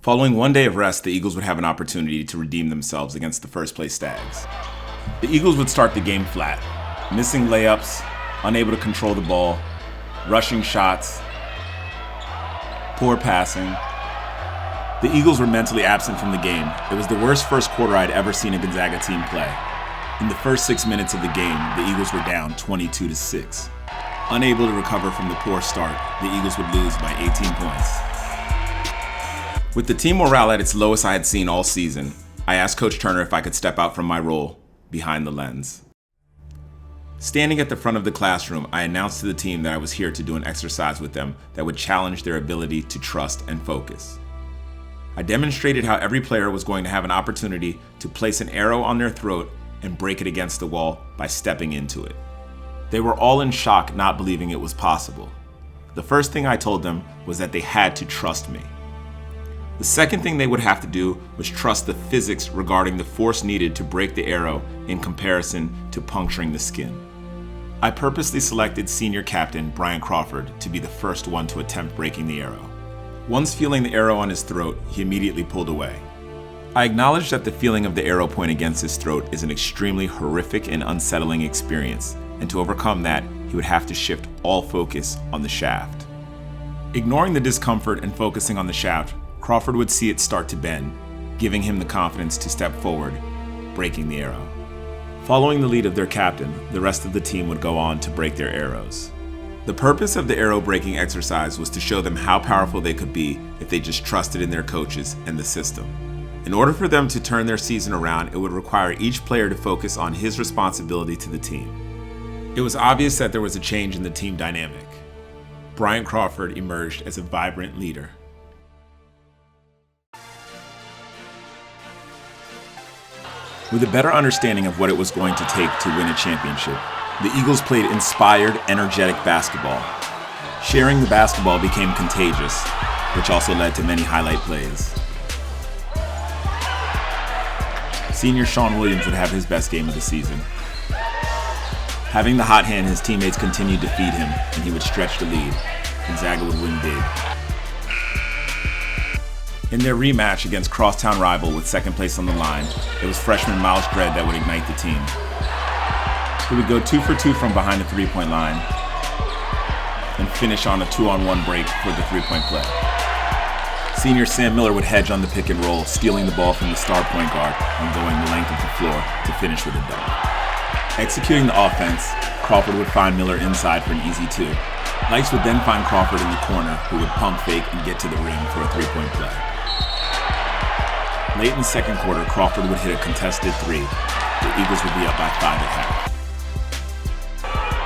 Following one day of rest, the Eagles would have an opportunity to redeem themselves against the first-place Stags. The Eagles would start the game flat, missing layups, unable to control the ball, rushing shots, poor passing. The Eagles were mentally absent from the game. It was the worst first quarter I'd ever seen a Gonzaga team play. In the first 6 minutes of the game, the Eagles were down 22-6. Unable to recover from the poor start, the Eagles would lose by 18 points. With the team morale at its lowest I had seen all season, I asked Coach Turner if I could step out from my role behind the lens. Standing at the front of the classroom, I announced to the team that I was here to do an exercise with them that would challenge their ability to trust and focus. I demonstrated how every player was going to have an opportunity to place an arrow on their throat and break it against the wall by stepping into it. They were all in shock, not believing it was possible. The first thing I told them was that they had to trust me. The second thing they would have to do was trust the physics regarding the force needed to break the arrow in comparison to puncturing the skin. I purposely selected senior captain Bryant Crawford to be the first one to attempt breaking the arrow. Once feeling the arrow on his throat, he immediately pulled away. I acknowledged that the feeling of the arrow point against his throat is an extremely horrific and unsettling experience, and to overcome that, he would have to shift all focus on the shaft. Ignoring the discomfort and focusing on the shaft, Crawford would see it start to bend, giving him the confidence to step forward, breaking the arrow. Following the lead of their captain, the rest of the team would go on to break their arrows. The purpose of the arrow breaking exercise was to show them how powerful they could be if they just trusted in their coaches and the system. In order for them to turn their season around, it would require each player to focus on his responsibility to the team. It was obvious that there was a change in the team dynamic. Bryant Crawford emerged as a vibrant leader. With a better understanding of what it was going to take to win a championship, the Eagles played inspired, energetic basketball. Sharing the basketball became contagious, which also led to many highlight plays. Senior Sean Williams would have his best game of the season. Having the hot hand, his teammates continued to feed him, and he would stretch the lead. Gonzaga would win big. In their rematch against crosstown rival with second place on the line, it was freshman Miles Dredd that would ignite the team. He would go 2 for 2 from behind the three-point line and finish on a 2-on-1 break for the three-point play. Senior Sam Miller would hedge on the pick and roll, stealing the ball from the star point guard and going the length of the floor to finish with a dunk. Executing the offense, Crawford would find Miller inside for an easy 2. Lights would then find Crawford in the corner, who would pump fake and get to the rim for a three-point play. Late in the second quarter, Crawford would hit a contested 3. The Eagles would be up by 5 at half.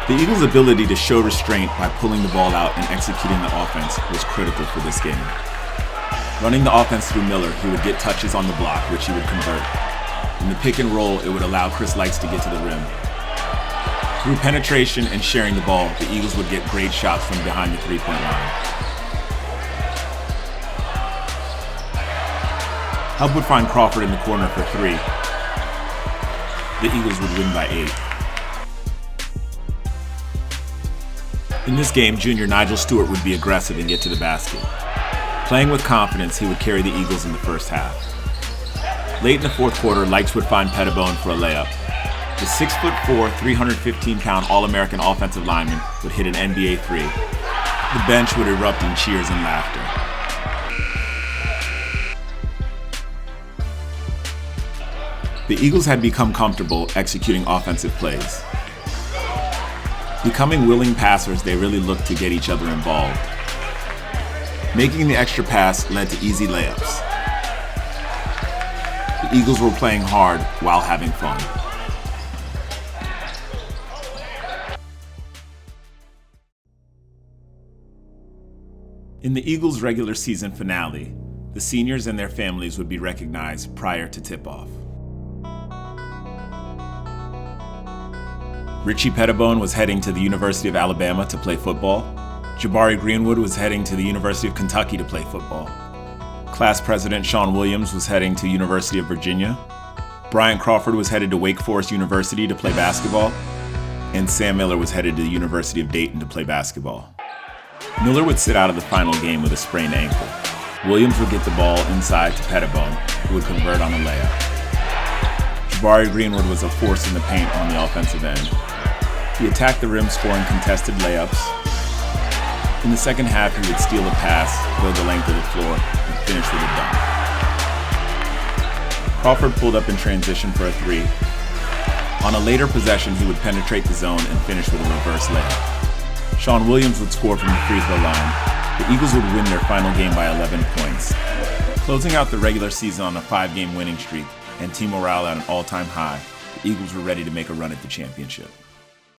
The Eagles' ability to show restraint by pulling the ball out and executing the offense was critical for this game. Running the offense through Miller, he would get touches on the block, which he would convert. In the pick and roll, it would allow Chris Lights to get to the rim. Through penetration and sharing the ball, the Eagles would get great shots from behind the three-point line. Hub would find Crawford in the corner for 3. The Eagles would win by 8. In this game, junior Nigel Stewart would be aggressive and get to the basket. Playing with confidence, he would carry the Eagles in the first half. Late in the fourth quarter, Lights would find Petitbon for a layup. The 6'4", 315-pound All-American offensive lineman would hit an NBA 3. The bench would erupt in cheers and laughter. The Eagles had become comfortable executing offensive plays. Becoming willing passers, they really looked to get each other involved. Making the extra pass led to easy layups. The Eagles were playing hard while having fun. In the Eagles' regular season finale, the seniors and their families would be recognized prior to tip-off. Richie Petitbon was heading to the University of Alabama to play football. Jabari Greenwood was heading to the University of Kentucky to play football. Class President Sean Williams was heading to University of Virginia. Bryant Crawford was headed to Wake Forest University to play basketball. And Sam Miller was headed to the University of Dayton to play basketball. Miller would sit out of the final game with a sprained ankle. Williams would get the ball inside to Petitbon, who would convert on a layup. Jabari Greenwood was a force in the paint on the offensive end. He attacked the rim, scoring contested layups. In the second half, he would steal a pass, go the length of the floor, and finish with a dunk. Crawford pulled up in transition for a three. On a later possession, he would penetrate the zone and finish with a reverse layup. Sean Williams would score from the free throw line. The Eagles would win their final game by 11 points. Closing out the regular season on a 5-game winning streak and team morale at an all-time high, the Eagles were ready to make a run at the championship.